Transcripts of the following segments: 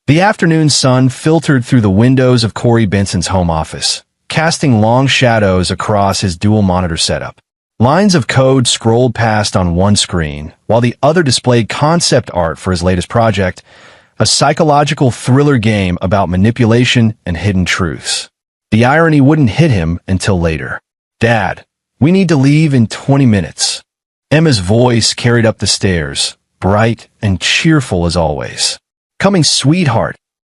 The afternoon sun filtered through the windows of Corey Benson's home office, casting long shadows across his dual-monitor setup. Lines of code scrolled past on one screen, while the other displayed concept art for his latest project, a psychological thriller game about manipulation and hidden truths. The irony wouldn't hit him until later. "Dad, we need to leave in 20 minutes. Emma's voice carried up the stairs, bright and cheerful as always. "Coming, sweetheart."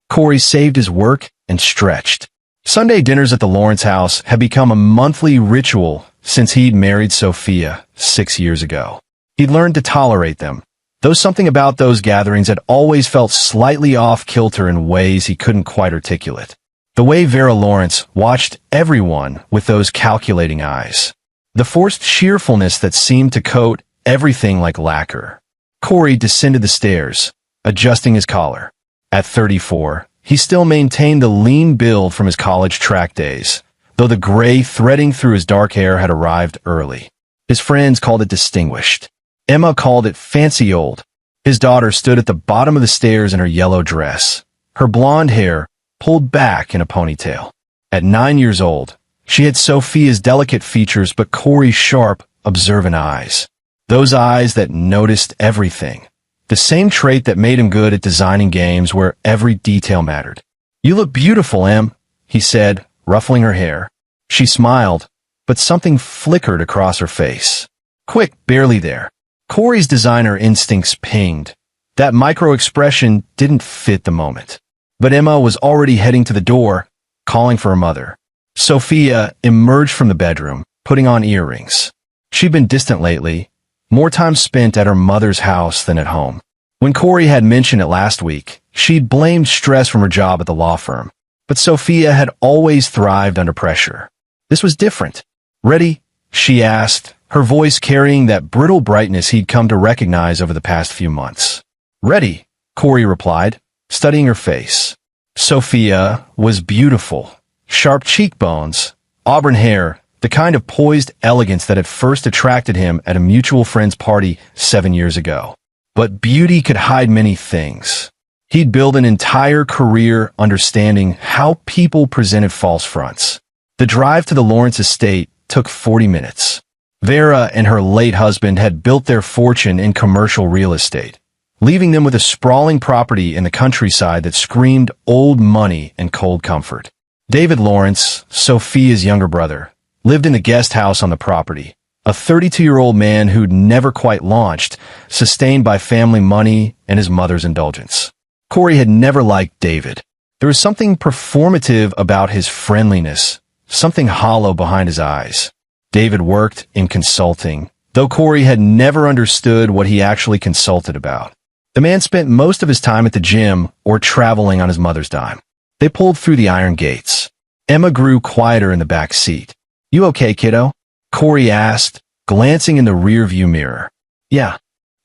Corey saved his work and stretched. Sunday dinners at the Lawrence house had become a monthly ritual since he'd married Sophia 6 years ago. He'd learned to tolerate them, though something about those gatherings had always felt slightly off-kilter in ways he couldn't quite articulate. The way Vera Lawrence watched everyone with those calculating eyes. The forced cheerfulness that seemed to coat everything like lacquer. Corey descended the stairs, adjusting his collar. At 34, he still maintained the lean build from his college track days, though the gray threading through his dark hair had arrived early. His friends called it distinguished. Emma called it fancy old. His daughter stood at the bottom of the stairs in her yellow dress, her blonde hair pulled back in a ponytail. At 9 years old, she had Sophia's delicate features but Corey's sharp, observant eyes. Those eyes that noticed everything. The same trait that made him good at designing games where every detail mattered. "You look beautiful, Em," he said, ruffling her hair. She smiled, but something flickered across her face. Quick, barely there. Corey's designer instincts pinged. That micro-expression didn't fit the moment. But Emma was already heading to the door, calling for her mother. Sophia emerged from the bedroom, putting on earrings. She'd been distant lately, more time spent at her mother's house than at home. When Corey had mentioned it last week, she'd blamed stress from her job at the law firm. But Sophia had always thrived under pressure. This was different. "Ready?" she asked, her voice carrying that brittle brightness he'd come to recognize over the past few months. "Ready," Corey replied, studying her face. Sophia was beautiful. Sharp cheekbones, auburn hair, the kind of poised elegance that had first attracted him at a mutual friend's party 7 years ago. But beauty could hide many things. He'd built an entire career understanding how people presented false fronts. The drive to the Lawrence estate took 40 minutes. Vera and her late husband had built their fortune in commercial real estate, leaving them with a sprawling property in the countryside that screamed old money and cold comfort. David Lawrence, Sophia's younger brother, lived in the guest house on the property, a 32-year-old man who'd never quite launched, sustained by family money and his mother's indulgence. Corey had never liked David. There was something performative about his friendliness, something hollow behind his eyes. David worked in consulting, though Corey had never understood what he actually consulted about. The man spent most of his time at the gym or traveling on his mother's dime. They pulled through the iron gates. Emma grew quieter in the back seat. "You okay, kiddo?" Corey asked, glancing in the rearview mirror. "Yeah."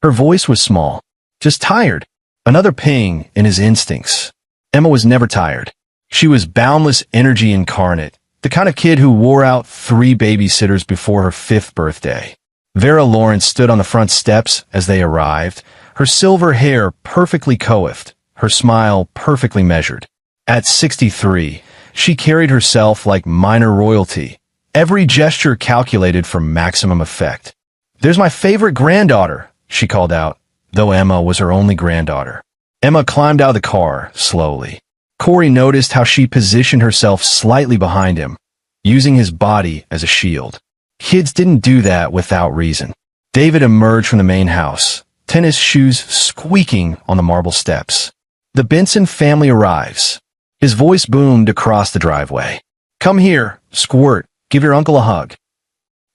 Her voice was small. "Just tired." Another ping in his instincts. Emma was never tired. She was boundless energy incarnate, the kind of kid who wore out 3 babysitters before her 5th birthday. Vera Lawrence stood on the front steps as they arrived, her silver hair perfectly coiffed, her smile perfectly measured. At 63, she carried herself like minor royalty, every gesture calculated for maximum effect. "There's my favorite granddaughter," she called out, though Emma was her only granddaughter. Emma climbed out of the car, slowly. Corey noticed how she positioned herself slightly behind him, using his body as a shield. Kids didn't do that without reason. David emerged from the main house, tennis shoes squeaking on the marble steps. "The Benson family arrives." His voice boomed across the driveway. "Come here, squirt. Give your uncle a hug."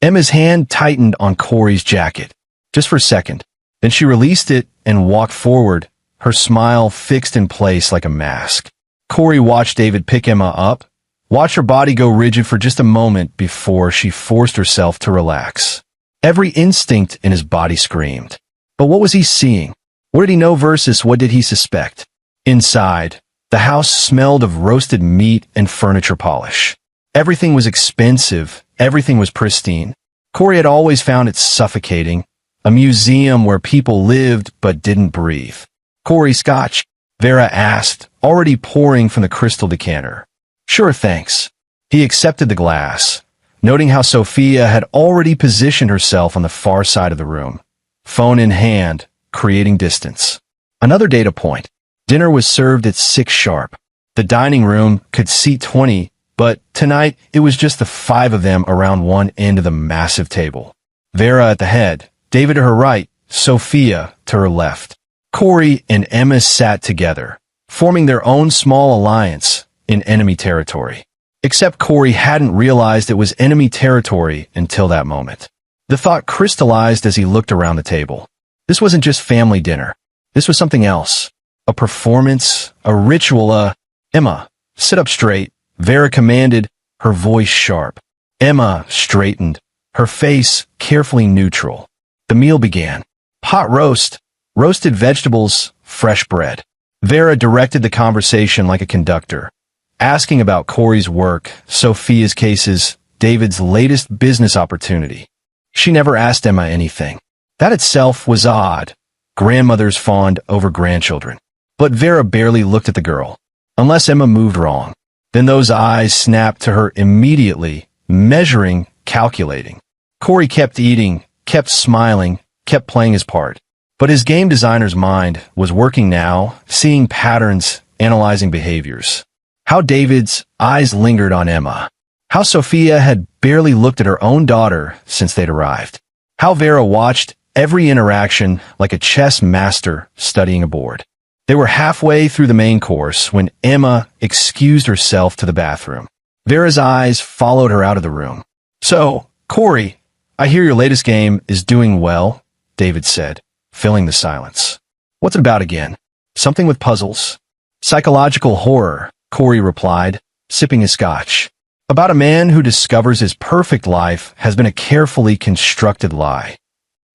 Emma's hand tightened on Corey's jacket, just for a second. Then she released it and walked forward, her smile fixed in place like a mask. Corey watched David pick Emma up, watched her body go rigid for just a moment before she forced herself to relax. Every instinct in his body screamed. But what was he seeing? What did he know versus what did he suspect? Inside, the house smelled of roasted meat and furniture polish. Everything was expensive, everything was pristine. Corey had always found it suffocating, a museum where people lived but didn't breathe. "Corey Scotch." Vera asked, already pouring from the crystal decanter. Sure, thanks. He accepted the glass, noting how Sophia had already positioned herself on the far side of the room, phone in hand, creating distance. Another data point. Dinner was served at 6 sharp. The dining room could seat 20, but tonight it was just the 5 of them around one end of the massive table. Vera at the head, David to her right, Sophia to her left. Corey and Emma sat together, forming their own small alliance in enemy territory. Except Corey hadn't realized it was enemy territory until that moment. The thought crystallized as he looked around the table. This wasn't just family dinner. This was something else. A performance, a ritual, Emma, sit up straight, Vera commanded, her voice sharp. Emma straightened, her face carefully neutral. The meal began. Pot roast, roasted vegetables, fresh bread. Vera directed the conversation like a conductor, asking about Corey's work, Sophia's cases, David's latest business opportunity. She never asked Emma anything. That itself was odd. Grandmothers fawned over grandchildren. But Vera barely looked at the girl. Unless Emma moved wrong. Then those eyes snapped to her immediately, measuring, calculating. Corey kept eating, kept smiling, kept playing his part. But his game designer's mind was working now, seeing patterns, analyzing behaviors. How David's eyes lingered on Emma. How Sophia had barely looked at her own daughter since they'd arrived. How Vera watched every interaction like a chess master studying a board. They were halfway through the main course when Emma excused herself to the bathroom. Vera's eyes followed her out of the room. So, Corey, I hear your latest game is doing well, David said, filling the silence. What's it about again? Something with puzzles? Psychological horror, Corey replied, sipping his scotch. About a man who discovers his perfect life has been a carefully constructed lie.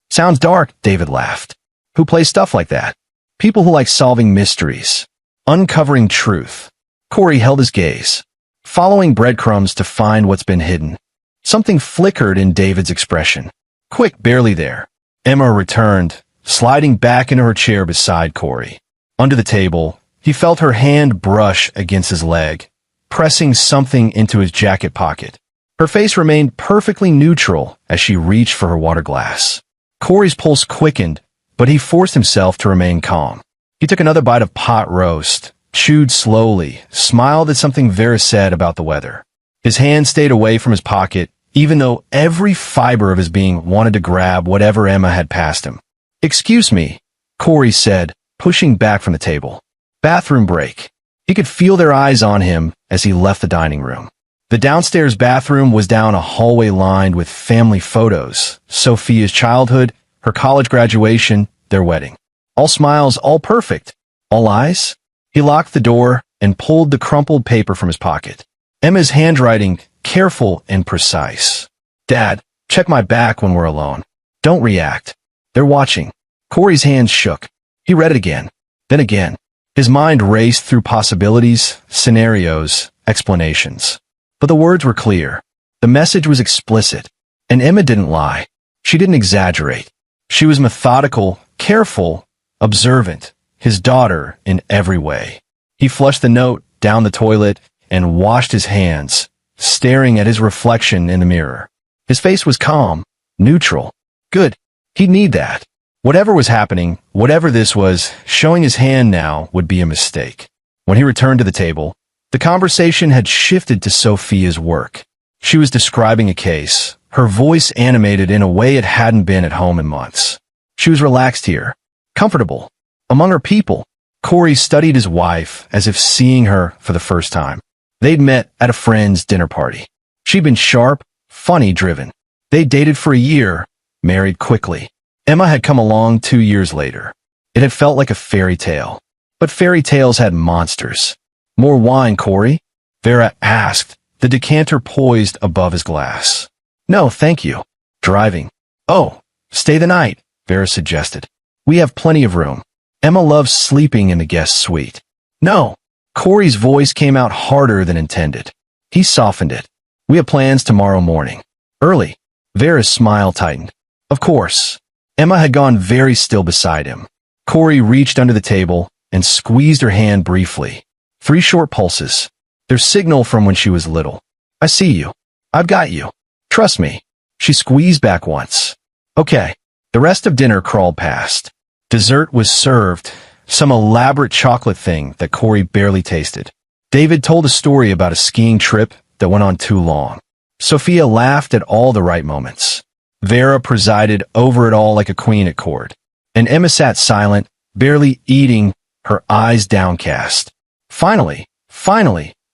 Sounds dark, David laughed. Who plays stuff like that? People who like solving mysteries. Uncovering truth. Corey held his gaze, following breadcrumbs to find what's been hidden. Something flickered in David's expression. Quick, barely there. Emma returned, sliding back into her chair beside Corey. Under the table, he felt her hand brush against his leg, pressing something into his jacket pocket. Her face remained perfectly neutral as she reached for her water glass. Corey's pulse quickened, but he forced himself to remain calm. He took another bite of pot roast, chewed slowly, smiled at something Vera said about the weather. His hand stayed away from his pocket, even though every fiber of his being wanted to grab whatever Emma had passed him. Excuse me, Corey said, pushing back from the table. Bathroom break. He could feel their eyes on him as he left the dining room. The downstairs bathroom was down a hallway lined with family photos, Sophia's childhood, her college graduation, their wedding. All smiles, all perfect. All eyes? He locked the door and pulled the crumpled paper from his pocket. Emma's handwriting, careful and precise. Dad, check my back when we're alone. Don't react. They're watching. Corey's hands shook. He read it again. Then again. His mind raced through possibilities, scenarios, explanations. But the words were clear. The message was explicit. And Emma didn't lie. She didn't exaggerate. She was methodical, careful, observant, his daughter in every way. He flushed the note down the toilet and washed his hands, staring at his reflection in the mirror. His face was calm, neutral. Good. He'd need that. Whatever was happening, whatever this was, showing his hand now would be a mistake. When he returned to the table, the conversation had shifted to Sophia's work. She was describing a case, her voice animated in a way it hadn't been at home in months. She was relaxed here, comfortable, among her people. Corey studied his wife as if seeing her for the first time. They'd met at a friend's dinner party. She'd been sharp, funny, driven. They dated for a year, married quickly. Emma had come along 2 years later. It had felt like a fairy tale. But fairy tales had monsters. More wine, Corey? Vera asked, the decanter poised above his glass. No, thank you. Driving. Oh, stay the night, Vera suggested. We have plenty of room. Emma loves sleeping in the guest suite. No. Corey's voice came out harder than intended. He softened it. We have plans tomorrow morning. Early. Vera's smile tightened. Of course. Emma had gone very still beside him. Corey reached under the table, and squeezed her hand briefly. 3 short pulses. Their signal from when she was little. I see you. I've got you. Trust me. She squeezed back once. Okay. The rest of dinner crawled past. Dessert was served, some elaborate chocolate thing that Corey barely tasted. David told a story about a skiing trip that went on too long. Sophia laughed at all the right moments. Vera presided over it all like a queen at court. And Emma sat silent, barely eating, her eyes downcast. Finally,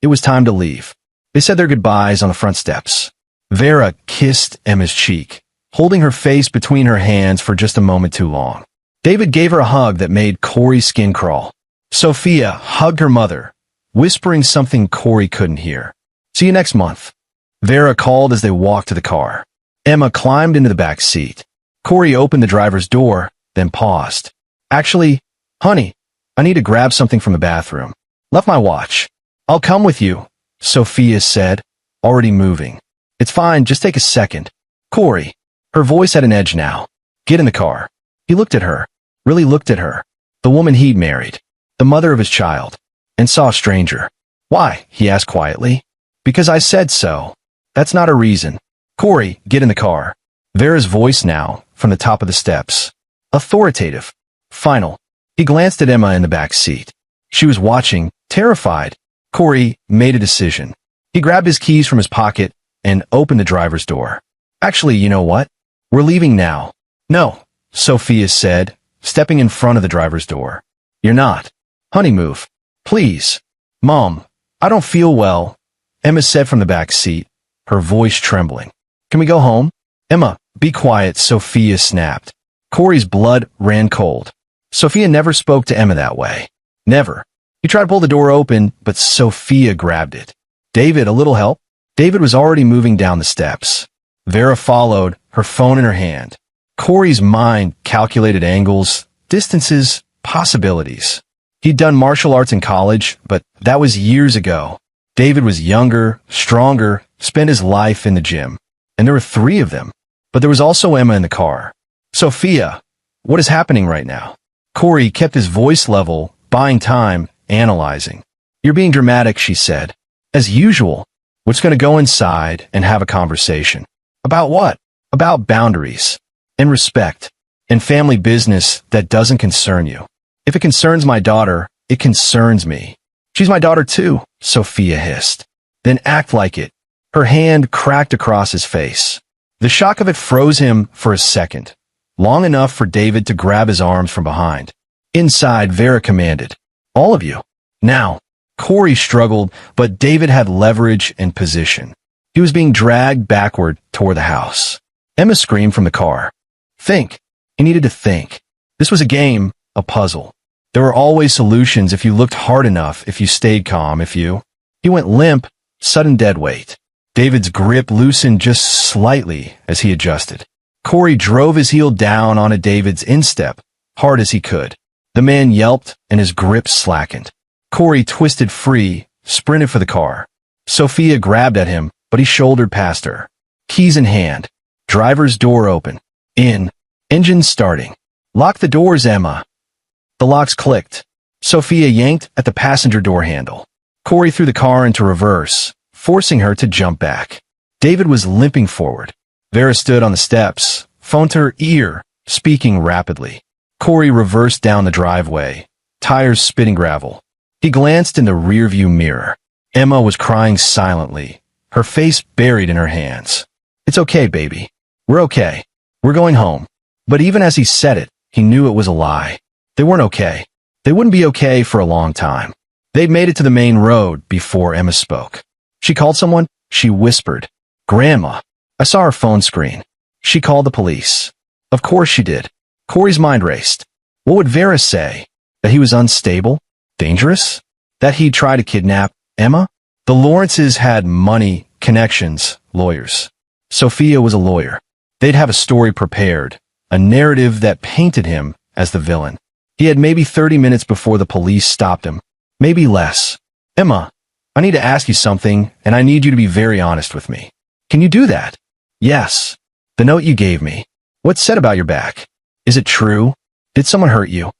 it was time to leave. They said their goodbyes on the front steps. Vera kissed Emma's cheek, holding her face between her hands for just a moment too long. David gave her a hug that made Corey's skin crawl. Sophia hugged her mother, whispering something Corey couldn't hear. See you next month. Vera called as they walked to the car. Emma climbed into the back seat. Corey opened the driver's door, then paused. Actually, honey, I need to grab something from the bathroom. Left my watch. I'll come with you, Sophia said, already moving. It's fine, just take a second. Corey. Her voice had an edge now. Get in the car. He looked at her, really looked at her. The woman he'd married, the mother of his child, and saw a stranger. Why? He asked quietly. Because I said so. That's not a reason. Corey, get in the car. Vera's voice now, from the top of the steps. Authoritative. Final. He glanced at Emma in the back seat. She was watching, terrified. Corey made a decision. He grabbed his keys from his pocket and opened the driver's door. Actually, you know what? We're leaving now. No, Sophia said, stepping in front of the driver's door. You're not. Honey, move. Please. Mom, I don't feel well, Emma said from the back seat, her voice trembling. Can we go home? Emma, be quiet, Sophia snapped. Corey's blood ran cold. Sophia never spoke to Emma that way. Never. He tried to pull the door open, but Sophia grabbed it. David, a little help? David was already moving down the steps. Vera followed, her phone in her hand. Corey's mind calculated angles, distances, possibilities. He'd done martial arts in college, but that was years ago. David was younger, stronger, spent his life in the gym. And there were 3 of them. But there was also Emma in the car. Sophia, what is happening right now? Corey kept his voice level, buying time, analyzing. You're being dramatic, she said. As usual. We're just going to go inside and have a conversation. About what? About boundaries. And respect. And family business that doesn't concern you. If it concerns my daughter, it concerns me. She's my daughter too, Sophia hissed. Then act like it. Her hand cracked across his face. The shock of it froze him for a second. Long enough for David to grab his arms from behind. Inside, Vera commanded. All of you. Now. Corey struggled, but David had leverage and position. He was being dragged backward toward the house. Emma screamed from the car. Think. He needed to think. This was a game, a puzzle. There were always solutions if you looked hard enough, if you stayed calm, He went limp, sudden dead weight. David's grip loosened just slightly as he adjusted. Corey drove his heel down onto David's instep, hard as he could. The man yelped and his grip slackened. Corey twisted free, sprinted for the car. Sophia grabbed at him, but he shouldered past her. Keys in hand. Driver's door open. In. Engine starting. Lock the doors, Emma. The locks clicked. Sophia yanked at the passenger door handle. Corey threw the car into reverse, forcing her to jump back. David was limping forward. Vera stood on the steps, phone to her ear, speaking rapidly. Corey reversed down the driveway, tires spitting gravel. He glanced in the rearview mirror. Emma was crying silently, her face buried in her hands. It's okay, baby. We're okay. We're going home. But even as he said it, he knew it was a lie. They weren't okay. They wouldn't be okay for a long time. They'd made it to the main road before Emma spoke. She called someone? She whispered. Grandma. I saw her phone screen. She called the police. Of course she did. Corey's mind raced. What would Vera say? That he was unstable? Dangerous? That he'd try to kidnap Emma? The Lawrences had money, connections, lawyers. Sophia was a lawyer. They'd have a story prepared, a narrative that painted him as the villain. He had maybe 30 minutes before the police stopped him. Maybe less. Emma, I need to ask you something, and I need you to be very honest with me. Can you do that? Yes. The note you gave me. What's said about your back? Is it true? Did someone hurt you?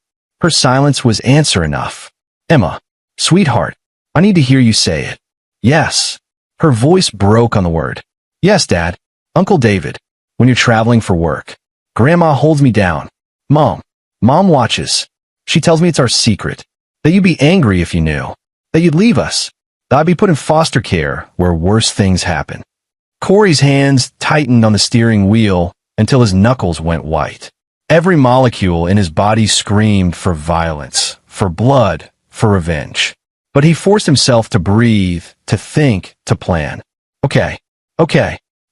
Her silence was answer enough. Emma, sweetheart, I need to hear you say it. Yes. Her voice broke on the word. Yes, Dad. Uncle David. When you're traveling for work. Grandma holds me down. Mom watches. She tells me it's our secret. That you'd be angry if you knew. That you'd leave us. That I'd be put in foster care where worse things happen. Corey's hands tightened on the steering wheel until his knuckles went white. Every molecule in his body screamed for violence, for blood, for revenge. But he forced himself to breathe, to think, to plan. Okay,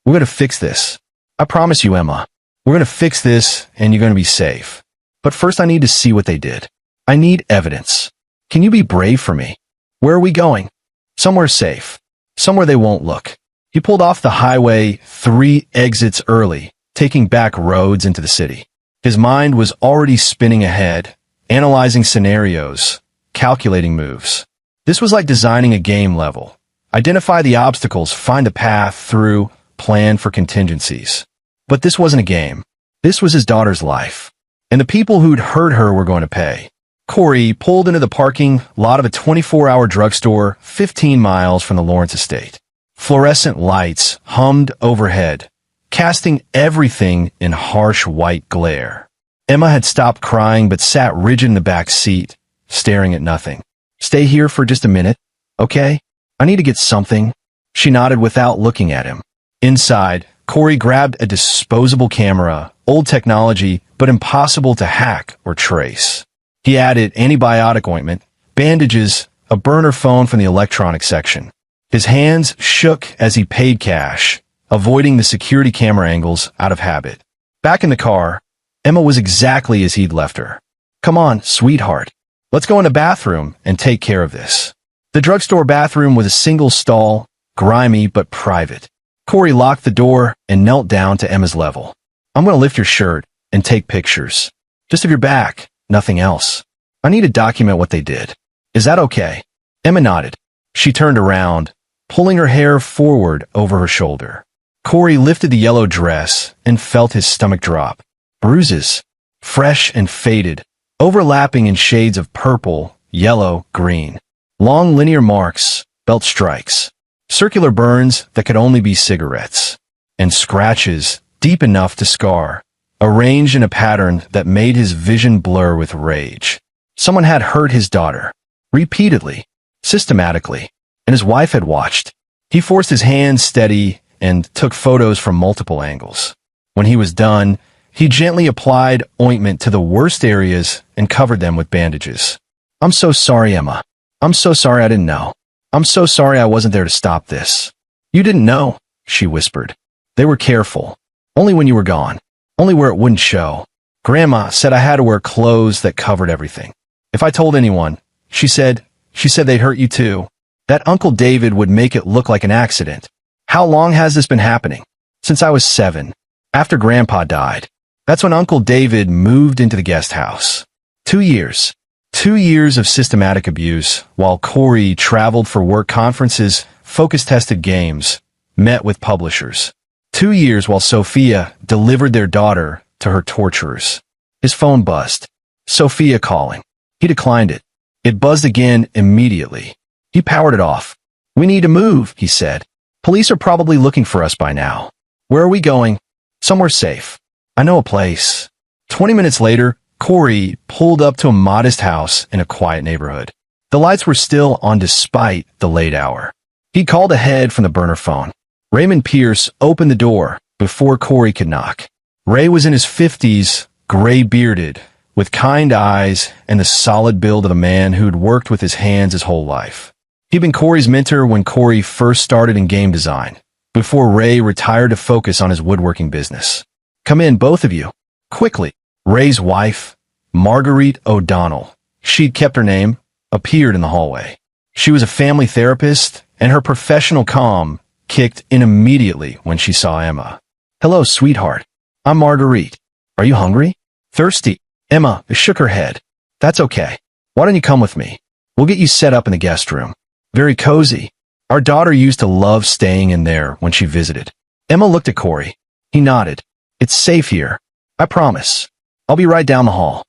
we're gonna fix this. I promise you, Emma. We're gonna fix this, and you're gonna be safe. But first I need to see what they did. I need evidence. Can you be brave for me? Where are we going? Somewhere safe. Somewhere they won't look. He pulled off the highway 3 exits early, taking back roads into the city. His mind was already spinning ahead, analyzing scenarios, calculating moves. This was like designing a game level. Identify the obstacles, find a path through, plan for contingencies. But this wasn't a game. This was his daughter's life. And the people who'd hurt her were going to pay. Corey pulled into the parking lot of a 24-hour drugstore 15 miles from the Lawrence estate. Fluorescent lights hummed overhead, casting everything in harsh white glare. Emma had stopped crying but sat rigid in the back seat, staring at nothing. Stay here for just a minute, okay? I need to get something. She nodded without looking at him. Inside, Corey grabbed a disposable camera, old technology, but impossible to hack or trace. He added antibiotic ointment, bandages, a burner phone from the electronics section. His hands shook as he paid cash, avoiding the security camera angles out of habit. Back in the car, Emma was exactly as he'd left her. Come on, sweetheart. Let's go in the bathroom and take care of this. The drugstore bathroom was a single stall, grimy but private. Corey locked the door and knelt down to Emma's level. I'm going to lift your shirt and take pictures. Just of your back, nothing else. I need to document what they did. Is that okay? Emma nodded. She turned around, pulling her hair forward over her shoulder. Corey lifted the yellow dress and felt his stomach drop. Bruises, fresh and faded, overlapping in shades of purple, yellow, green. Long linear marks, belt strikes. Circular burns that could only be cigarettes. And scratches deep enough to scar, arranged in a pattern that made his vision blur with rage. Someone had hurt his daughter. Repeatedly. Systematically. And his wife had watched. He forced his hands steady and took photos from multiple angles. When he was done, he gently applied ointment to the worst areas and covered them with bandages. I'm so sorry, Emma. I'm so sorry I didn't know. I'm so sorry I wasn't there to stop this. You didn't know, she whispered. They were careful. Only when you were gone. Only where it wouldn't show. Grandma said I had to wear clothes that covered everything. If I told anyone, she said they'd hurt you too. That Uncle David would make it look like an accident. How long has this been happening? Since I was 7. After Grandpa died. That's when Uncle David moved into the guest house. 2 years. 2 years of systematic abuse, while Corey traveled for work conferences, focus-tested games, met with publishers. 2 years while Sophia delivered their daughter to her torturers. His phone buzzed. Sophia calling. He declined it. It buzzed again immediately. He powered it off. We need to move, he said. Police are probably looking for us by now. Where are we going? Somewhere safe. I know a place. 20 minutes later, Corey pulled up to a modest house in a quiet neighborhood. The lights were still on despite the late hour. He called ahead from the burner phone. Raymond Pierce opened the door before Corey could knock. Ray was in his 50s, gray-bearded, with kind eyes and the solid build of a man who'd worked with his hands his whole life. He'd been Corey's mentor when Corey first started in game design, before Ray retired to focus on his woodworking business. Come in, both of you. Quickly. Ray's wife, Marguerite O'Donnell, she'd kept her name, appeared in the hallway. She was a family therapist, and her professional calm kicked in immediately when she saw Emma. Hello, sweetheart. I'm Marguerite. Are you hungry? Thirsty? Emma shook her head. That's okay. Why don't you come with me? We'll get you set up in the guest room. Very cozy. Our daughter used to love staying in there when she visited. Emma looked at Corey. He nodded. It's safe here. I promise. I'll be right down the hall.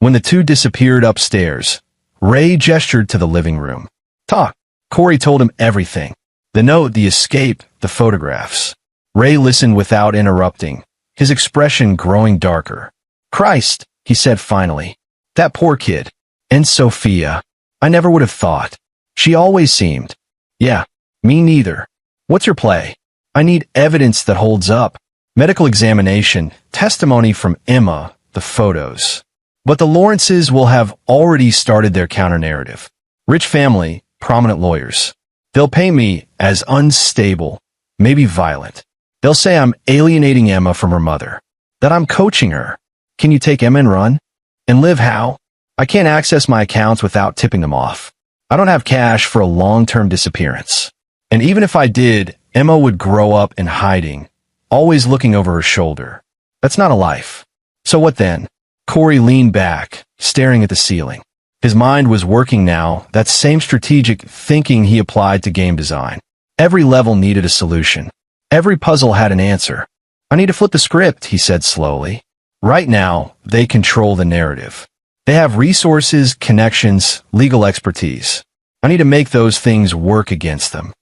When the two disappeared upstairs, Ray gestured to the living room. Talk. Corey told him everything. The note, the escape, the photographs. Ray listened without interrupting, his expression growing darker. Christ, he said finally. That poor kid. And Sophia. I never would have thought. She always seemed. Yeah, me neither. What's your play? I need evidence that holds up. Medical examination, testimony from Emma, the photos. But the Lawrences will have already started their counter-narrative. Rich family, prominent lawyers. They'll paint me as unstable, maybe violent. They'll say I'm alienating Emma from her mother, that I'm coaching her. Can you take Emma and run? And live how? I can't access my accounts without tipping them off. I don't have cash for a long-term disappearance. And even if I did, Emma would grow up in hiding, always looking over her shoulder. That's not a life. So what then? Corey leaned back, staring at the ceiling. His mind was working now, that same strategic thinking he applied to game design. Every level needed a solution. Every puzzle had an answer. I need to flip the script, he said slowly. Right now, they control the narrative. They have resources, connections, legal expertise. I need to make those things work against them.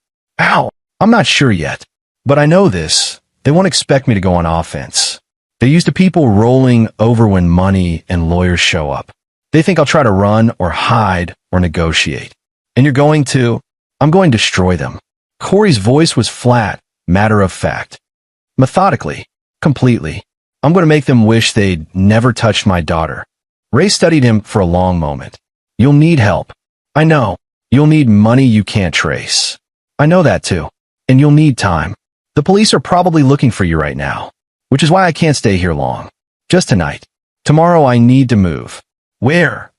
Ow! I'm not sure yet. But I know this. They won't expect me to go on offense. They're used to people rolling over when money and lawyers show up. They think I'll try to run or hide or negotiate. And you're going to? I'm going to destroy them. Corey's voice was flat, matter of fact. Methodically. Completely. I'm going to make them wish they'd never touched my daughter. Ray studied him for a long moment. You'll need help. I know. You'll need money you can't trace. I know that too. And you'll need time. The police are probably looking for you right now. Which is why I can't stay here long. Just tonight. Tomorrow I need to move. Where?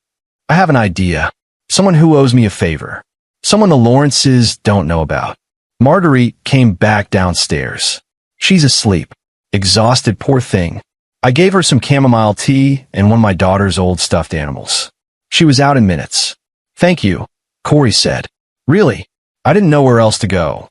I have an idea. Someone who owes me a favor. Someone the Lawrences don't know about. Marguerite came back downstairs. She's asleep. Exhausted, poor thing. I gave her some chamomile tea and one of my daughter's old stuffed animals. She was out in minutes. Thank you, Corey said. Really? I didn't know where else to go.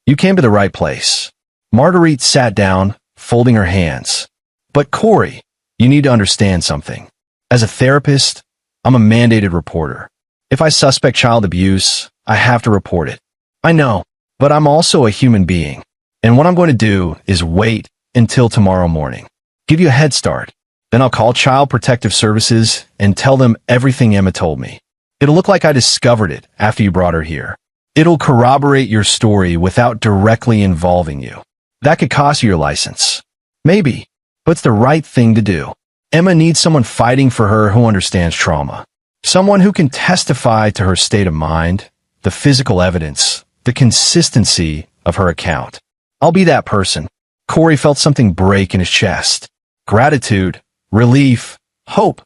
You came to the right place. Marguerite sat down, folding her hands. But Corey, you need to understand something. As a therapist, I'm a mandated reporter. If I suspect child abuse, I have to report it. I know, but I'm also a human being. And what I'm going to do is wait until tomorrow morning. Give you a head start. Then I'll call Child Protective Services and tell them everything Emma told me. It'll look like I discovered it after you brought her here. It'll corroborate your story without directly involving you. That could cost you your license. Maybe, but it's the right thing to do. Emma needs someone fighting for her who understands trauma. Someone who can testify to her state of mind, the physical evidence, the consistency of her account. I'll be that person. Corey felt something break in his chest. Gratitude, relief, hope,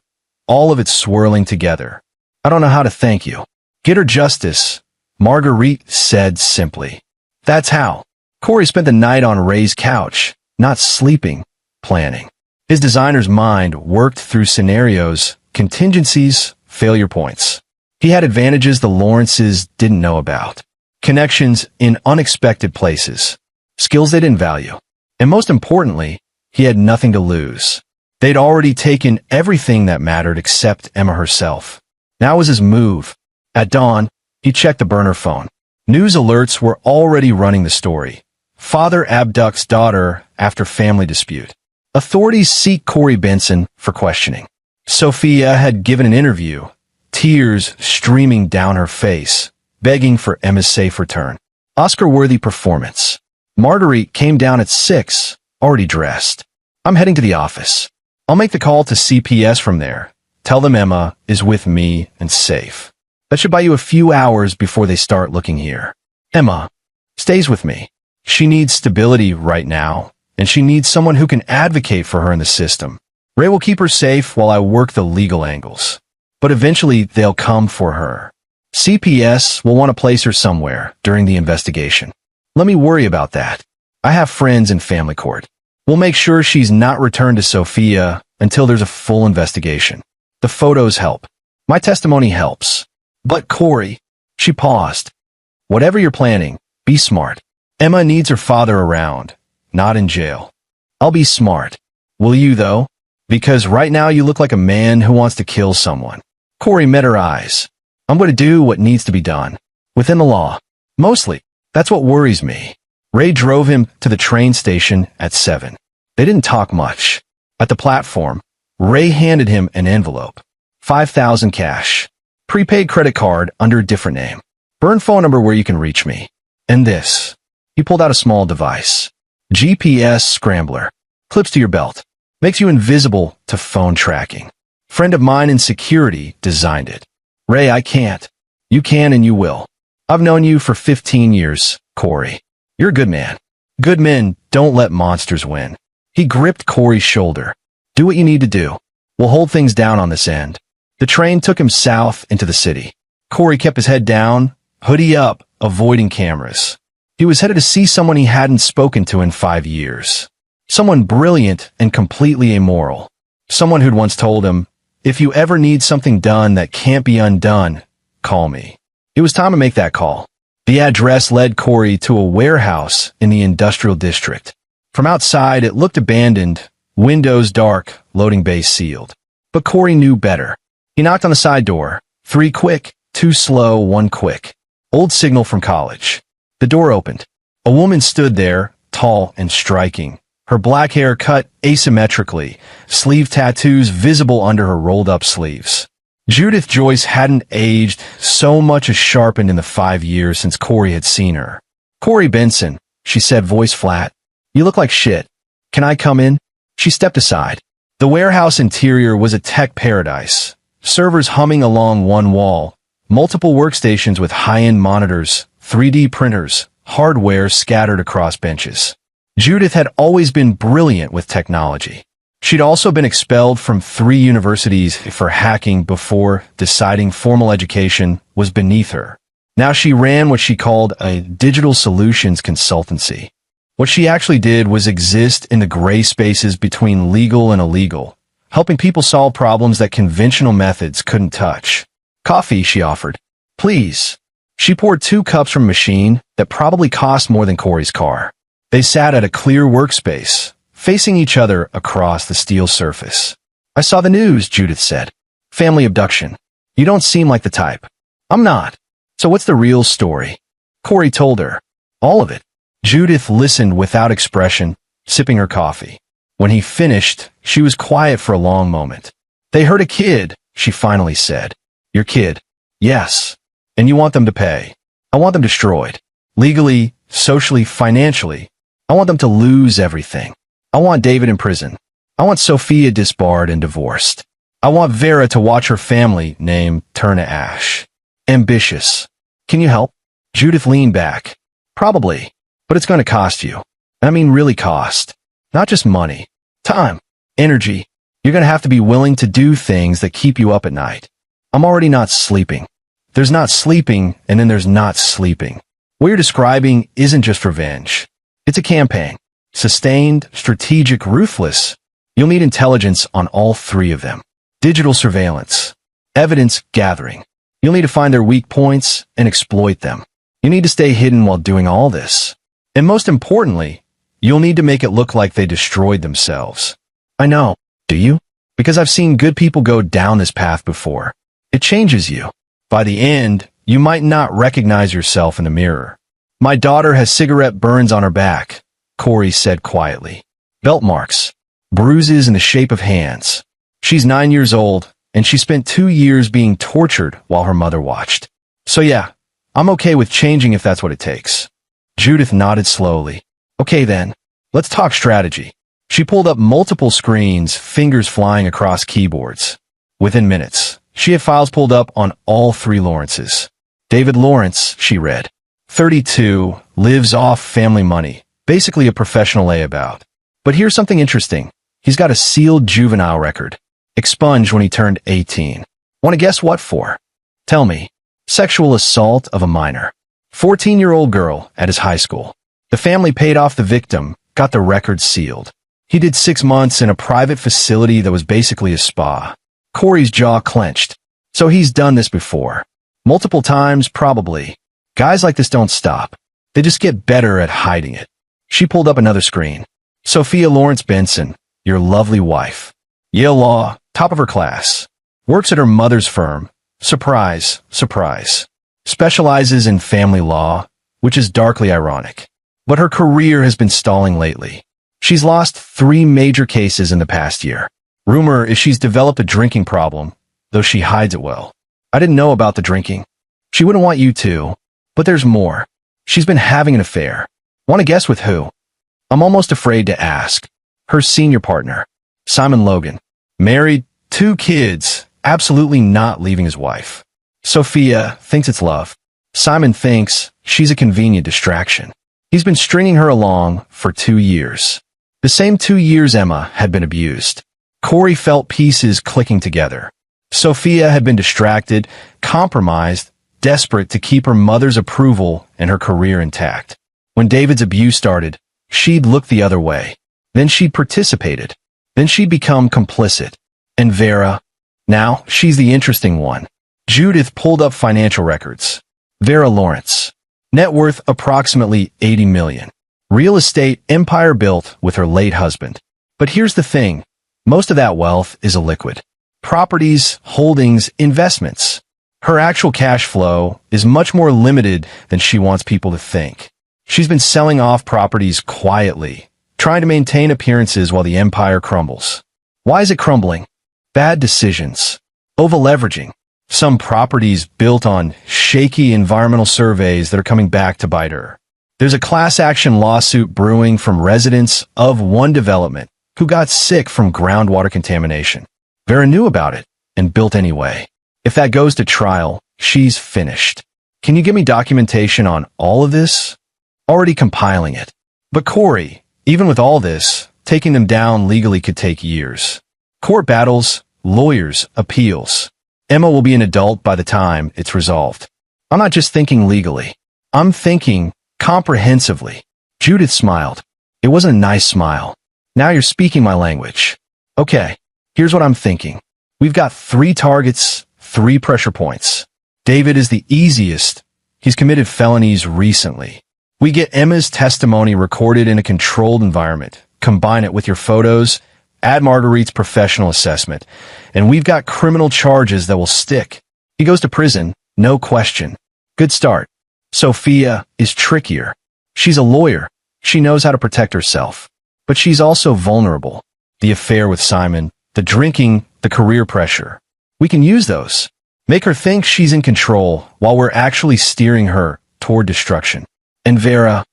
all of it swirling together. I don't know how to thank you. Get her justice, Marguerite said simply. That's how. Corey spent the night on Ray's couch, not sleeping, planning. His designer's mind worked through scenarios, contingencies, failure points. He had advantages the Lawrences didn't know about. Connections in unexpected places. Skills they didn't value. And most importantly, he had nothing to lose. They'd already taken everything that mattered except Emma herself. Now was his move. At dawn, he checked the burner phone. News alerts were already running the story. Father abducts daughter after family dispute. Authorities seek Corey Benson for questioning. Sophia had given an interview, tears streaming down her face, begging for Emma's safe return. Oscar-worthy performance. Marguerite came down at 6, already dressed. I'm heading to the office. I'll make the call to CPS from there. Tell them Emma is with me and safe. That should buy you a few hours before they start looking here. Emma stays with me. She needs stability right now, and she needs someone who can advocate for her in the system. Ray will keep her safe while I work the legal angles. But eventually they'll come for her. CPS will want to place her somewhere during the investigation. Let me worry about that. I have friends in family court. We'll make sure she's not returned to Sophia until there's a full investigation. The photos help. My testimony helps. But Corey, she paused. Whatever you're planning, be smart. Emma needs her father around, not in jail. I'll be smart. Will you, though? Because right now you look like a man who wants to kill someone. Corey met her eyes. I'm going to do what needs to be done. Within the law. Mostly. That's what worries me. Ray drove him to the train station at 7. They didn't talk much. At the platform, Ray handed him an envelope. 5,000 cash. Prepaid credit card under a different name. Burn phone number where you can reach me. And this. He pulled out a small device. GPS scrambler. Clips to your belt. Makes you invisible to phone tracking. Friend of mine in security designed it. Ray, I can't. You can and you will. I've known you for 15 years, Corey. You're a good man. Good men don't let monsters win. He gripped Corey's shoulder. Do what you need to do. We'll hold things down on this end. The train took him south into the city. Corey kept his head down, hoodie up, avoiding cameras. He was headed to see someone he hadn't spoken to in 5 years. Someone brilliant and completely amoral. Someone who'd once told him, if you ever need something done that can't be undone, call me. It was time to make that call. The address led Corey to a warehouse in the industrial district. From outside, it looked abandoned, windows dark, loading bay sealed. But Corey knew better. He knocked on the side door. 3 quick, 2 slow, 1 quick. Old signal from college. The door opened. A woman stood there, tall and striking. Her black hair cut asymmetrically, sleeve tattoos visible under her rolled-up sleeves. Judith Joyce hadn't aged so much as sharpened in the 5 years since Corey had seen her. Corey Benson, she said, voice flat. You look like shit. Can I come in? She stepped aside. The warehouse interior was a tech paradise. Servers humming along one wall. Multiple workstations with high-end monitors, 3D printers, hardware scattered across benches. Judith had always been brilliant with technology. She'd also been expelled from 3 universities for hacking before deciding formal education was beneath her. Now she ran what she called a digital solutions consultancy. What she actually did was exist in the gray spaces between legal and illegal, helping people solve problems that conventional methods couldn't touch. Coffee, she offered. Please. She poured 2 cups from a machine that probably cost more than Corey's car. They sat at a clear workspace, facing each other across the steel surface. I saw the news, Judith said. Family abduction. You don't seem like the type. I'm not. So what's the real story? Corey told her. All of it. Judith listened without expression, sipping her coffee. When he finished, she was quiet for a long moment. They heard a kid, she finally said. Your kid. Yes. And you want them to pay. I want them destroyed. Legally, socially, financially. I want them to lose everything. I want David in prison. I want Sophia disbarred and divorced. I want Vera to watch her family name turn to ash. Ambitious. Can you help? Judith leaned back. Probably. But it's going to cost you. I mean really cost. Not just money. Time. Energy. You're going to have to be willing to do things that keep you up at night. I'm already not sleeping. There's not sleeping, and then there's not sleeping. What you're describing isn't just revenge. It's a campaign. Sustained, strategic, ruthless. You'll need intelligence on all 3 of them. Digital surveillance. Evidence gathering. You'll need to find their weak points and exploit them. You need to stay hidden while doing all this. And most importantly, you'll need to make it look like they destroyed themselves. I know. Do you? Because I've seen good people go down this path before. It changes you. By the end, you might not recognize yourself in the mirror. My daughter has cigarette burns on her back, Corey said quietly. Belt marks. Bruises in the shape of hands. She's 9 years old, and she spent 2 years being tortured while her mother watched. So yeah, I'm okay with changing if that's what it takes. Judith nodded slowly. Okay then, let's talk strategy. She pulled up multiple screens, fingers flying across keyboards. Within minutes, she had files pulled up on all 3 Lawrences. David Lawrence, she read. 32, lives off family money. Basically a professional layabout. But here's something interesting. He's got a sealed juvenile record. Expunged when he turned 18. Want to guess what for? Tell me. Sexual assault of a minor. 14-year-old girl at his high school. The family paid off the victim, got the record sealed. He did 6 months in a private facility that was basically a spa. Corey's jaw clenched. So he's done this before. Multiple times, probably. Guys like this don't stop. They just get better at hiding it. She pulled up another screen. Sophia Lawrence Benson, your lovely wife. Yale Law, top of her class. Works at her mother's firm. Surprise, surprise. Specializes in family law, which is darkly ironic. But her career has been stalling lately. She's lost 3 major cases in the past year. Rumor is she's developed a drinking problem, though she hides it well. I didn't know about the drinking. She wouldn't want you to. But there's more. She's been having an affair. Want to guess with who? I'm almost afraid to ask. Her senior partner, Simon Logan. Married, 2 kids, absolutely not leaving his wife. Sophia thinks it's love. Simon thinks she's a convenient distraction. He's been stringing her along for 2 years. The same 2 years Emma had been abused. Corey felt pieces clicking together. Sophia had been distracted, compromised, desperate to keep her mother's approval and her career intact. When David's abuse started, she'd look the other way. Then she'd participated. Then she'd become complicit. And Vera, now she's the interesting one. Judith pulled up financial records. Vera Lawrence. Net worth approximately $80 million. Real estate empire built with her late husband. But here's the thing. Most of that wealth is illiquid. Properties, holdings, investments. Her actual cash flow is much more limited than she wants people to think. She's been selling off properties quietly, trying to maintain appearances while the empire crumbles. Why is it crumbling? Bad decisions. Over-leveraging. Some properties built on shaky environmental surveys that are coming back to bite her. There's a class action lawsuit brewing from residents of one development who got sick from groundwater contamination. Vera knew about it and built anyway. If that goes to trial, she's finished. Can you give me documentation on all of this? Already compiling it. But Corey, even with all this, taking them down legally could take years. Court battles, lawyers, appeals. Emma will be an adult by the time it's resolved. I'm not just thinking legally. I'm thinking comprehensively. Judith smiled. It wasn't a nice smile. Now you're speaking my language. Okay, here's what I'm thinking. We've got 3 targets, 3 pressure points. David is the easiest. He's committed felonies recently. We get Emma's testimony recorded in a controlled environment. Combine it with your photos, add Marguerite's professional assessment, and we've got criminal charges that will stick. He goes to prison, no question. Good start. Sophia is trickier. She's a lawyer. She knows how to protect herself. But she's also vulnerable. The affair with Simon, the drinking, the career pressure. We can use those. Make her think she's in control while we're actually steering her toward destruction. And Vera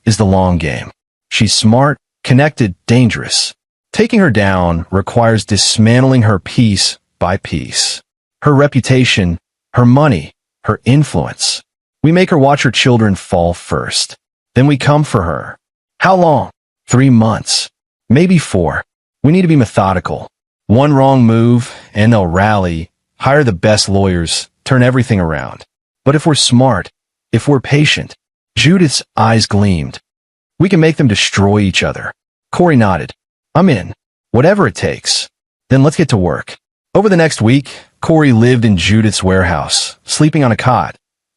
is the long game. She's smart, connected, dangerous. Taking her down requires dismantling her piece by piece. Her reputation, her money, her influence. We make her watch her children fall first. Then we come for her. How long? 3 months. Maybe 4. We need to be methodical. One wrong move, and they'll rally, hire the best lawyers, turn everything around. But if we're smart, if we're patient, Judith's eyes gleamed. We can make them destroy each other. Corey nodded. I'm in. Whatever it takes. Then let's get to work. Over the next week, Corey lived in Judith's warehouse, sleeping on a cot,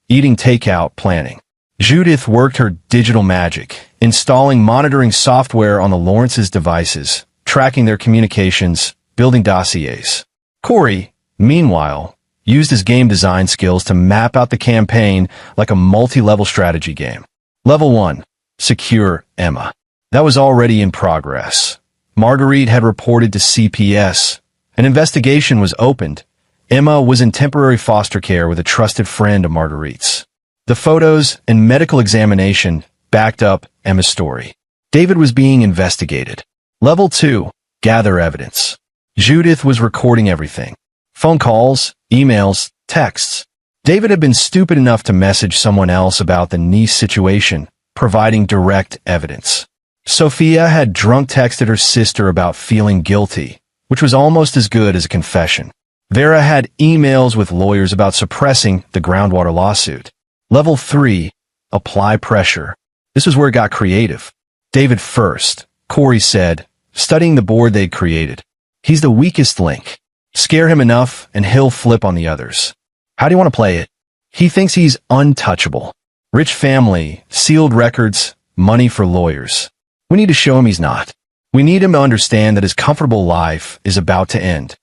eating takeout, planning. Judith worked her digital magic, installing monitoring software on the Lawrence's devices, tracking their communications, building dossiers. Corey, meanwhile, used his game design skills to map out the campaign like a multi-level strategy game. Level 1. Secure Emma. That was already in progress. Marguerite had reported to CPS. An investigation was opened. Emma was in temporary foster care with a trusted friend of Marguerite's. The photos and medical examination backed up Emma's story. David was being investigated. Level 2. Gather evidence. Judith was recording everything. Phone calls, emails, texts. David had been stupid enough to message someone else about the niece situation, providing direct evidence. Sophia had drunk texted her sister about feeling guilty, which was almost as good as a confession. Vera had emails with lawyers about suppressing the groundwater lawsuit. Level 3. Apply pressure. This was where it got creative. David first, Corey said, studying the board they'd created. He's the weakest link. Scare him enough and he'll flip on the others. How do you want to play it? He thinks he's untouchable. Rich family, sealed records, money for lawyers. We need to show him he's not. We need him to understand that his comfortable life is about to end.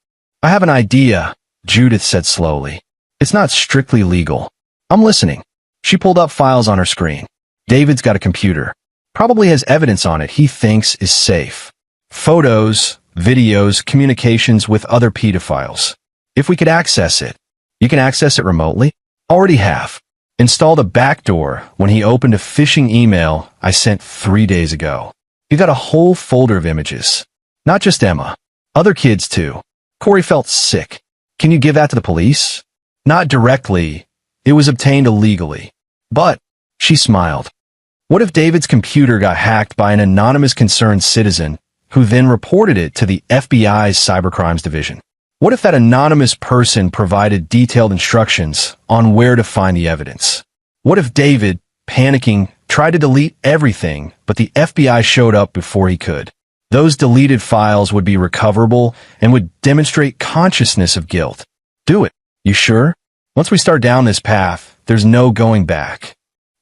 I have an idea, Judith said slowly. It's not strictly legal. I'm listening. She pulled up files on her screen. David's got a computer. Probably has evidence on it he thinks is safe. Photos, videos, communications with other pedophiles. If we could access it. You can access it remotely? Already have. Installed a backdoor when he opened a phishing email I sent 3 days ago. You got a whole folder of images. Not just Emma. Other kids too. Corey felt sick. Can you give that to the police? Not directly. It was obtained illegally. But, she smiled. What if David's computer got hacked by an anonymous concerned citizen who then reported it to the FBI's Cybercrimes Division? What if that anonymous person provided detailed instructions on where to find the evidence? What if David, panicking, tried to delete everything, but the FBI showed up before he could? Those deleted files would be recoverable and would demonstrate consciousness of guilt. Do it. You sure? Once we start down this path, there's no going back.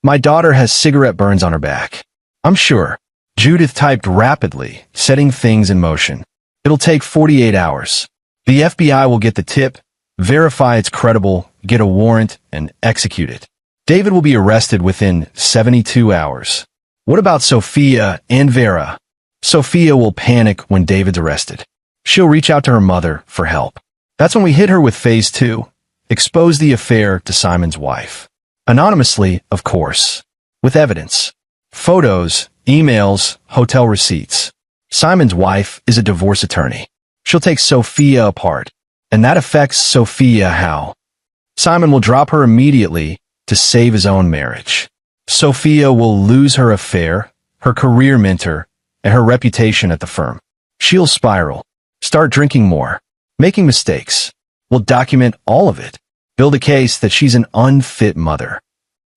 My daughter has cigarette burns on her back. I'm sure. Judith typed rapidly, setting things in motion. It'll take 48 hours. The FBI will get the tip, verify it's credible, get a warrant, and execute it. David will be arrested within 72 hours. What about Sophia and Vera? Sophia will panic when David's arrested. She'll reach out to her mother for help. That's when we hit her with phase 2. Expose the affair to Simon's wife. Anonymously, of course. With evidence. Photos, emails, hotel receipts. Simon's wife is a divorce attorney. She'll take Sophia apart. And that affects Sophia how? Simon will drop her immediately to save his own marriage. Sophia will lose her affair, her career mentor, and her reputation at the firm. She'll spiral. Start drinking more. Making mistakes. We'll document all of it. Build a case that she's an unfit mother.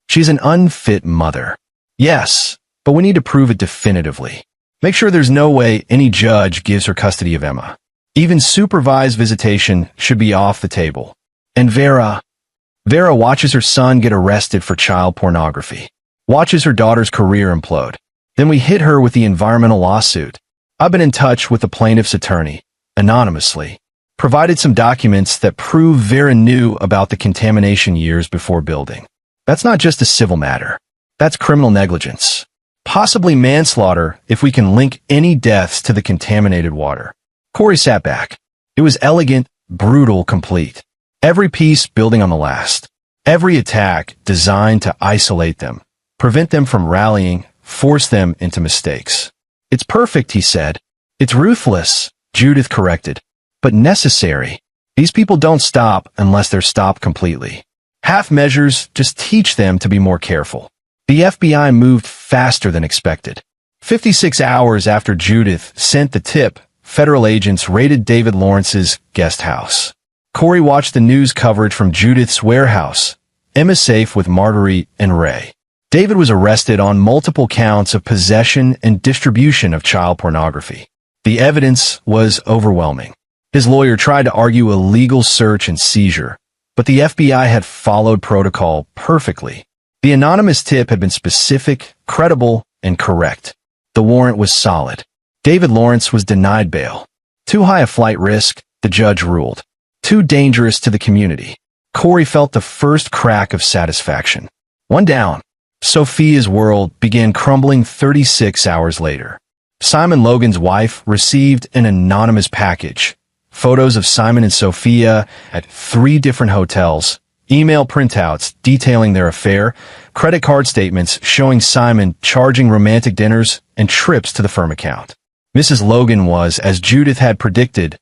She's an unfit mother. Yes, but we need to prove it definitively. Make sure there's no way any judge gives her custody of Emma. Even supervised visitation should be off the table. And Vera watches her son get arrested for child pornography. Watches her daughter's career implode. Then we hit her with the environmental lawsuit. I've been in touch with the plaintiff's attorney, anonymously. Provided some documents that prove Vera knew about the contamination years before building. That's not just a civil matter. That's criminal negligence. Possibly manslaughter if we can link any deaths to the contaminated water. Corey sat back. It was elegant, brutal, complete. Every piece building on the last. Every attack designed to isolate them, prevent them from rallying, force them into mistakes. It's perfect, he said. It's ruthless, Judith corrected. But necessary. These people don't stop unless they're stopped completely. Half measures just teach them to be more careful. The FBI moved faster than expected. 56 hours after Judith sent the tip, federal agents raided David Lawrence's guest house. Corey watched the news coverage from Judith's warehouse, Emma's safe with Marguerite and Ray. David was arrested on multiple counts of possession and distribution of child pornography. The evidence was overwhelming. His lawyer tried to argue a legal search and seizure, but the FBI had followed protocol perfectly. The anonymous tip had been specific, credible, and correct. The warrant was solid. David Lawrence was denied bail. Too high a flight risk, the judge ruled. Too dangerous to the community. Corey felt the first crack of satisfaction. One down. Sophia's world began crumbling 36 hours later. Simon Logan's wife received an anonymous package. Photos of Simon and Sophia at 3 different hotels, email printouts detailing their affair, credit card statements showing Simon charging romantic dinners and trips to the firm account. Mrs. Logan was, as Judith had predicted,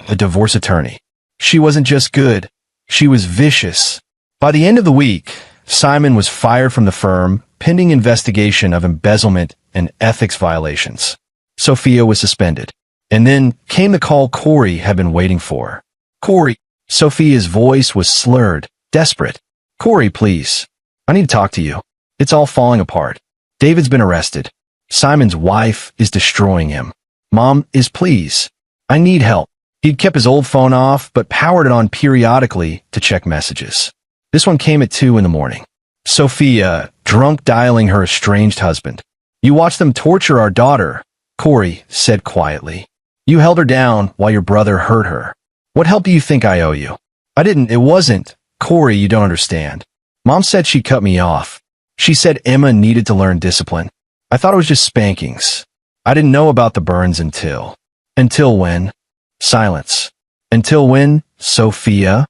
a divorce attorney. She wasn't just good, she was vicious. By the end of the week, Simon was fired from the firm, pending investigation of embezzlement and ethics violations. Sophia was suspended. And then came the call Corey had been waiting for. Corey. Sophia's voice was slurred, desperate. Corey, please. I need to talk to you. It's all falling apart. David's been arrested. Simon's wife is destroying him. Mom is please. I need help. He'd kept his old phone off, but powered it on periodically to check messages. This one came at 2 in the morning. Sophia, drunk dialing her estranged husband. You watched them torture our daughter. Corey said quietly. You held her down while your brother hurt her. What help do you think I owe you? I didn't. It wasn't. Corey, you don't understand. Mom said she cut me off. She said Emma needed to learn discipline. I thought it was just spankings. I didn't know about the burns until... Until when? Silence. Until when, Sophia?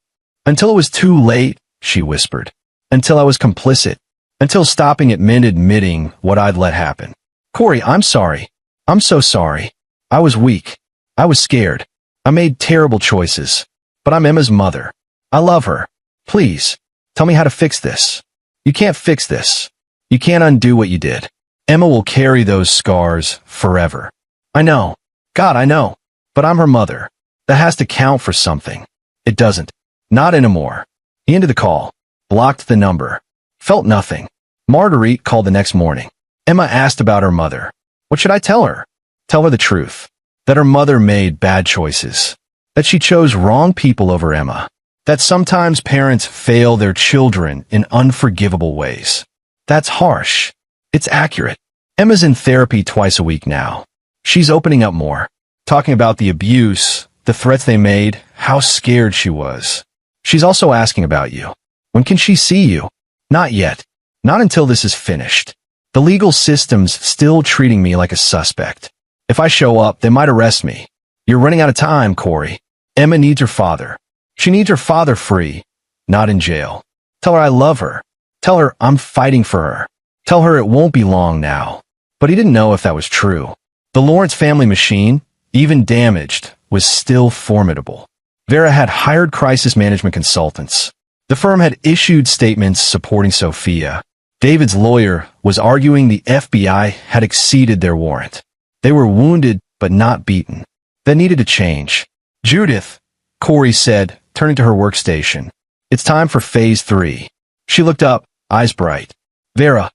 Until it was too late, she whispered. Until I was complicit. Until stopping it meant admitting what I'd let happen. Corey, I'm sorry. I'm so sorry. I was weak. I was scared. I made terrible choices. But I'm Emma's mother. I love her. Please, tell me how to fix this. You can't fix this. You can't undo what you did. Emma will carry those scars forever. I know. God, I know. But I'm her mother. That has to count for something. It doesn't. Not anymore. He ended the call. Blocked the number. Felt nothing. Marguerite called the next morning. Emma asked about her mother. What should I tell her? Tell her the truth. That her mother made bad choices. That she chose wrong people over Emma. That sometimes parents fail their children in unforgivable ways. That's harsh. It's accurate. Emma's in therapy twice a week now. She's opening up more. Talking about the abuse, the threats they made, how scared she was. She's also asking about you. When can she see you? Not yet. Not until this is finished. The legal system's still treating me like a suspect. If I show up, they might arrest me. You're running out of time, Corey. Emma needs her father. She needs her father free, not in jail. Tell her I love her. Tell her I'm fighting for her. Tell her it won't be long now. But he didn't know if that was true. The Lawrence family machine, even damaged, was still formidable. Vera had hired crisis management consultants. The firm had issued statements supporting Sophia. David's lawyer was arguing the FBI had exceeded their warrant. They were wounded but not beaten. That needed to change. Judith, Corey said, turning to her workstation. It's time for phase 3. She looked up, eyes bright. Vera,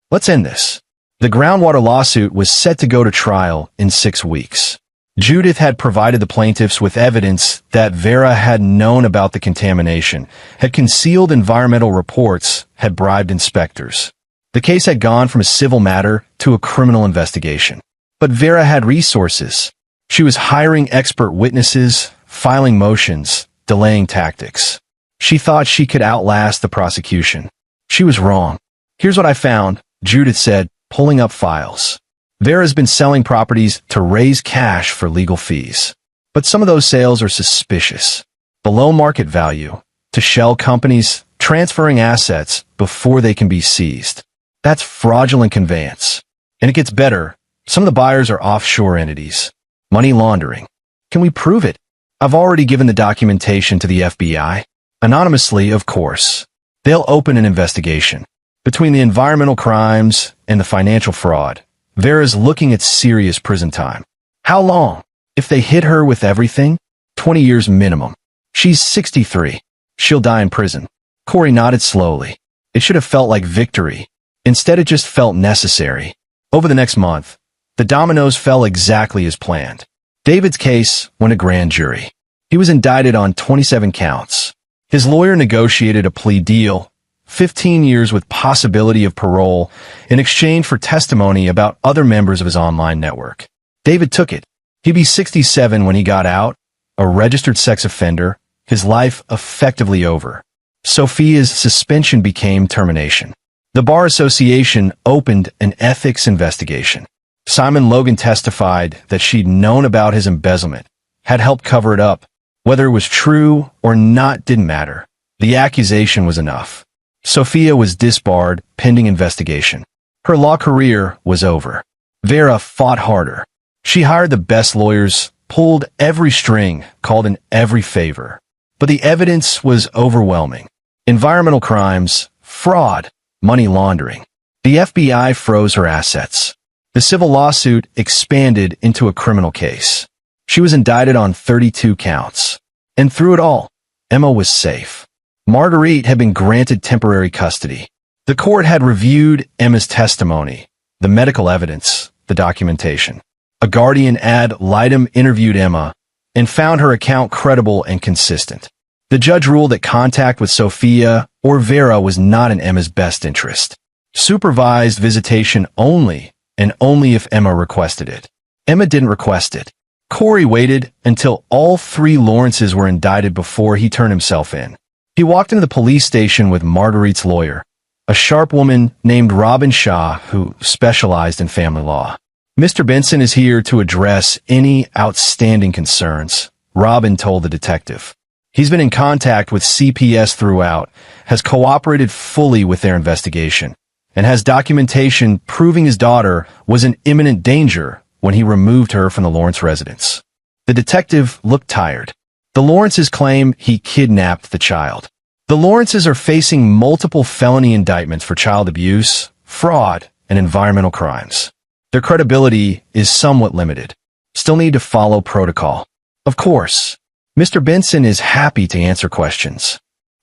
let's end this. The groundwater lawsuit was set to go to trial in 6 weeks. Judith had provided the plaintiffs with evidence that Vera had known about the contamination, had concealed environmental reports, had bribed inspectors. The case had gone from a civil matter to a criminal investigation. But Vera had resources. She was hiring expert witnesses, filing motions, delaying tactics. She thought she could outlast the prosecution. She was wrong. Here's what I found, Judith said, pulling up files. Vera's been selling properties to raise cash for legal fees. But some of those sales are suspicious. Below market value, to shell companies, transferring assets before they can be seized. That's fraudulent conveyance. And it gets better. Some of the buyers are offshore entities. Money laundering. Can we prove it? I've already given the documentation to the FBI. Anonymously, of course. They'll open an investigation. Between the environmental crimes and the financial fraud, Vera's looking at serious prison time. How long? If they hit her with everything? 20 years minimum. She's 63. She'll die in prison. Corey nodded slowly. It should have felt like victory. Instead, it just felt necessary. Over the next month, the dominoes fell exactly as planned. David's case went to grand jury. He was indicted on 27 counts. His lawyer negotiated a plea deal, 15 years with possibility of parole, in exchange for testimony about other members of his online network. David took it. He'd be 67 when he got out, a registered sex offender, his life effectively over. Sophia's suspension became termination. The Bar Association opened an ethics investigation. Simon Logan testified that she'd known about his embezzlement, had helped cover it up. Whether it was true or not didn't matter. The accusation was enough. Sophia was disbarred pending investigation. Her law career was over. Vera fought harder. She hired the best lawyers, pulled every string, called in every favor. But the evidence was overwhelming. Environmental crimes, fraud, money laundering. The FBI froze her assets. The civil lawsuit expanded into a criminal case. She was indicted on 32 counts. And through it all, Emma was safe. Marguerite had been granted temporary custody. The court had reviewed Emma's testimony, the medical evidence, the documentation. A guardian ad litem interviewed Emma and found her account credible and consistent. The judge ruled that contact with Sophia or Vera was not in Emma's best interest. Supervised visitation only and only if Emma requested it. Emma didn't request it. Corey waited until all three Lawrences were indicted before he turned himself in. He walked into the police station with Marguerite's lawyer, a sharp woman named Robin Shaw who specialized in family law. "Mr. Benson is here to address any outstanding concerns," Robin told the detective. "He's been in contact with CPS throughout, has cooperated fully with their investigation, and has documentation proving his daughter was in imminent danger when he removed her from the Lawrence residence." The detective looked tired. The Lawrences claim he kidnapped the child. The Lawrences are facing multiple felony indictments for child abuse, fraud, and environmental crimes. Their credibility is somewhat limited. Still need to follow protocol. Of course, Mr. Benson is happy to answer questions.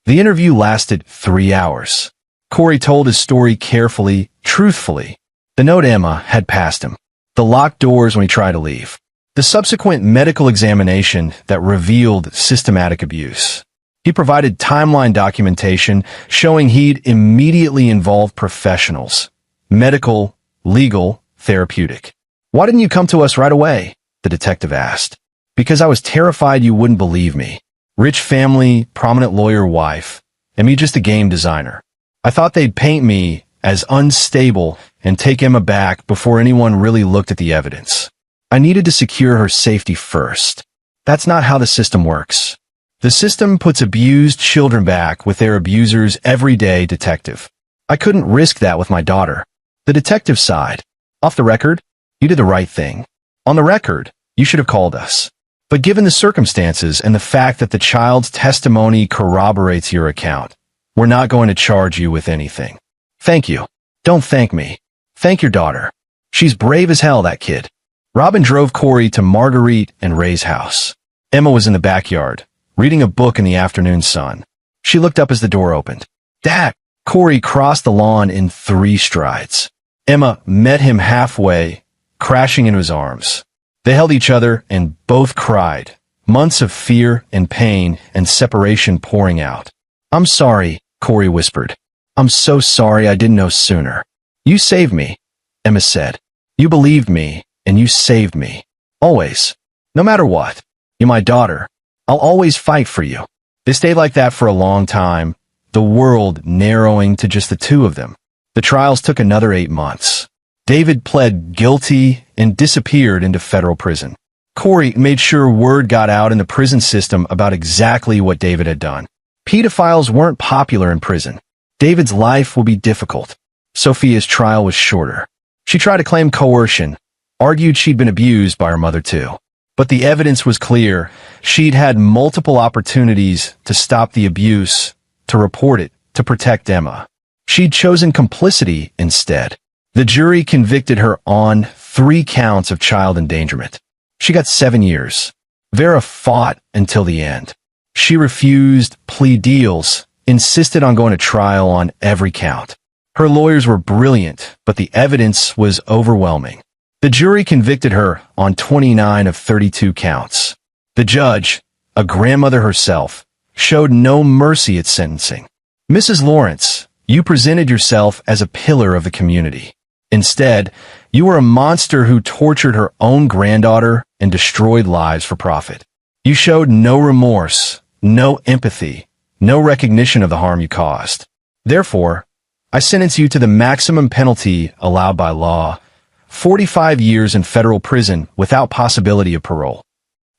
The interview lasted 3 hours. Corey told his story carefully, truthfully. The note Emma had passed him. The locked doors when he tried to leave. The subsequent medical examination that revealed systematic abuse. He provided timeline documentation showing he'd immediately involved professionals. Medical, legal, therapeutic. "Why didn't you come to us right away?" the detective asked. "Because I was terrified you wouldn't believe me. Rich family, prominent lawyer wife, and me just a game designer. I thought they'd paint me as unstable and take Emma back before anyone really looked at the evidence. I needed to secure her safety first. That's not how the system works. The system puts abused children back with their abusers every day, detective. I couldn't risk that with my daughter." The detective sighed. "Off the record, you did the right thing. On the record, you should have called us. But given the circumstances and the fact that the child's testimony corroborates your account, we're not going to charge you with anything." "Thank you." "Don't thank me. Thank your daughter. She's brave as hell, that kid." Robin drove Corey to Marguerite and Ray's house. Emma was in the backyard, reading a book in the afternoon sun. She looked up as the door opened. "Dad!" Corey crossed the lawn in 3 strides. Emma met him halfway, crashing into his arms. They held each other and both cried, months of fear and pain and separation pouring out. "I'm sorry," Corey whispered. "I'm so sorry I didn't know sooner." "You saved me," Emma said. "You believed me, and you saved me. Always. No matter what. You're my daughter. I'll always fight for you." They stayed like that for a long time, the world narrowing to just the two of them. The trials took another 8 months. David pled guilty and disappeared into federal prison. Corey made sure word got out in the prison system about exactly what David had done. Pedophiles weren't popular in prison. David's life would be difficult. Sophia's trial was shorter. She tried to claim coercion, argued she'd been abused by her mother too. But the evidence was clear. She'd had multiple opportunities to stop the abuse, to report it, to protect Emma. She'd chosen complicity instead. The jury convicted her on 3 counts of child endangerment. She got 7 years. Vera fought until the end. She refused plea deals, insisted on going to trial on every count. Her lawyers were brilliant, but the evidence was overwhelming. The jury convicted her on 29 of 32 counts. The judge, a grandmother herself, showed no mercy at sentencing. "Mrs. Lawrence, you presented yourself as a pillar of the community. Instead, you were a monster who tortured her own granddaughter and destroyed lives for profit. You showed no remorse, no empathy, no recognition of the harm you caused. Therefore, I sentence you to the maximum penalty allowed by law, 45 years in federal prison without possibility of parole."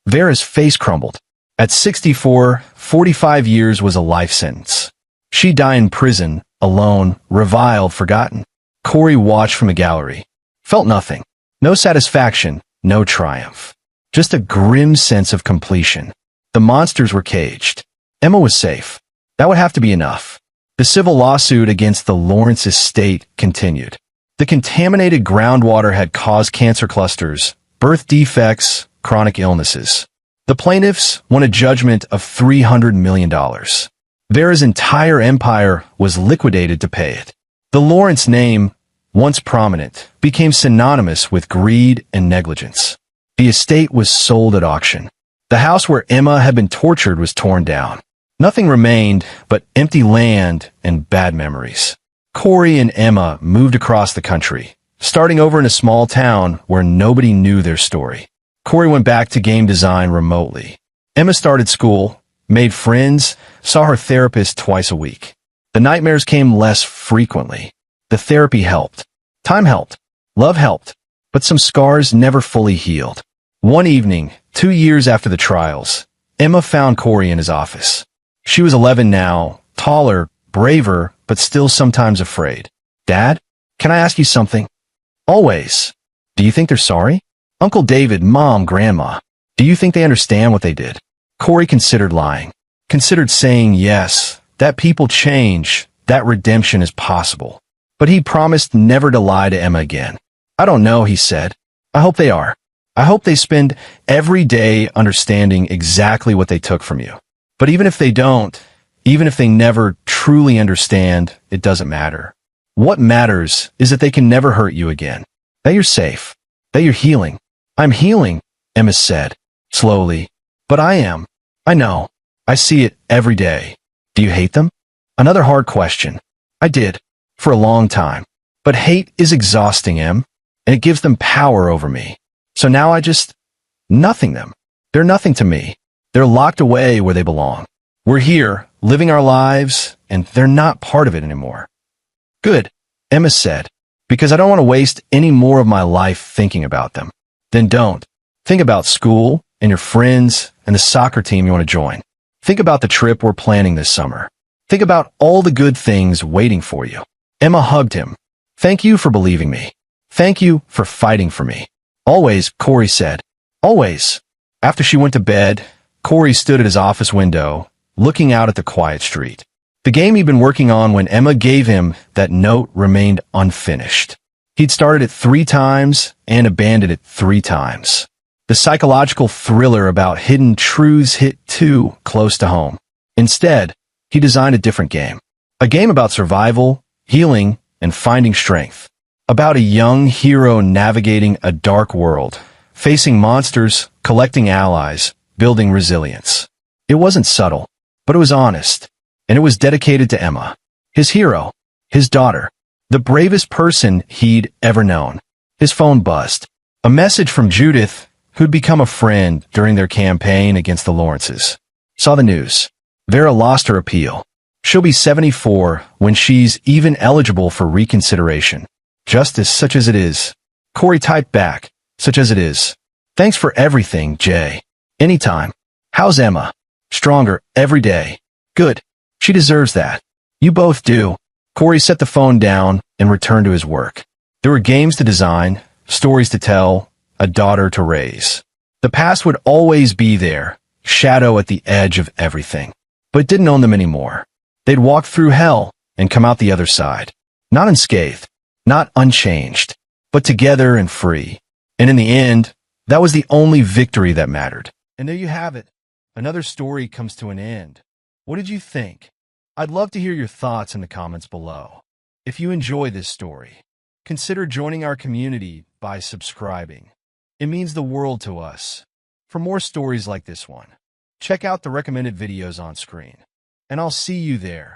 Vera's face crumbled. At 64, 45 years was a life sentence. She'd die in prison, alone, reviled, forgotten. Corey watched from a gallery. Felt nothing. No satisfaction, no triumph. Just a grim sense of completion. The monsters were caged. Emma was safe. That would have to be enough. The civil lawsuit against the Lawrence estate continued. The contaminated groundwater had caused cancer clusters, birth defects, chronic illnesses. The plaintiffs won a judgment of $300 million. Vera's entire empire was liquidated to pay it. The Lawrence name, once prominent, became synonymous with greed and negligence. The estate was sold at auction. The house where Emma had been tortured was torn down. Nothing remained but empty land and bad memories. Corey and Emma moved across the country, starting over in a small town where nobody knew their story. Corey went back to game design remotely. Emma started school, made friends, saw her therapist twice a week. The nightmares came less frequently. The therapy helped. Time helped. Love helped. But some scars never fully healed. One evening, 2 years after the trials, Emma found Corey in his office. She was 11 now, taller, braver, but still sometimes afraid. "Dad, can I ask you something?" "Always." "Do you think they're sorry?" "Uncle David, Mom, Grandma. Do you think they understand what they did?" Corey considered lying. Considered saying yes, that people change, that redemption is possible. But he promised never to lie to Emma again. "I don't know," he said. "I hope they are. I hope they spend every day understanding exactly what they took from you. But even if they don't, even if they never truly understand, it doesn't matter. What matters is that they can never hurt you again. That you're safe. That you're healing." "I'm healing," Emma said, slowly. "But I am. I know. I see it every day." "Do you hate them?" Another hard question. "I did. For a long time. But hate is exhausting, Em. And it gives them power over me. So now I just nothing them. They're nothing to me. They're locked away where they belong. We're here, living our lives, and they're not part of it anymore." "Good," Emma said, "because I don't want to waste any more of my life thinking about them." "Then don't. Think about school and your friends and the soccer team you want to join. Think about the trip we're planning this summer. Think about all the good things waiting for you." Emma hugged him. "Thank you for believing me. Thank you for fighting for me." "Always," Corey said. "Always." After she went to bed, Corey stood at his office window, looking out at the quiet street. The game he'd been working on when Emma gave him that note remained unfinished. He'd started it 3 times and abandoned it 3 times. The psychological thriller about hidden truths hit too close to home. Instead, he designed a different game. A game about survival, healing, and finding strength. About a young hero navigating a dark world, facing monsters, collecting allies, building resilience. It wasn't subtle, but it was honest, and it was dedicated to Emma, his hero, his daughter, the bravest person he'd ever known. His phone buzzed. A message from Judith, who'd become a friend during their campaign against the Lawrences. Saw the news. Vera lost her appeal. She'll be 74 when she's even eligible for reconsideration. Justice, such as it is. Corey typed back, "Such as it is. Thanks for everything, Jay. Anytime. How's Emma?" "Stronger every day." "Good. She deserves that." "You both do." Corey set the phone down and returned to his work. There were games to design, stories to tell, a daughter to raise. The past would always be there, shadow at the edge of everything. But it didn't own them anymore. They'd walk through hell and come out the other side. Not unscathed, not unchanged, but together and free. And in the end, that was the only victory that mattered. And there you have it. Another story comes to an end. What did you think? I'd love to hear your thoughts in the comments below. If you enjoy this story, consider joining our community by subscribing. It means the world to us. For more stories like this one, check out the recommended videos on screen. And I'll see you there.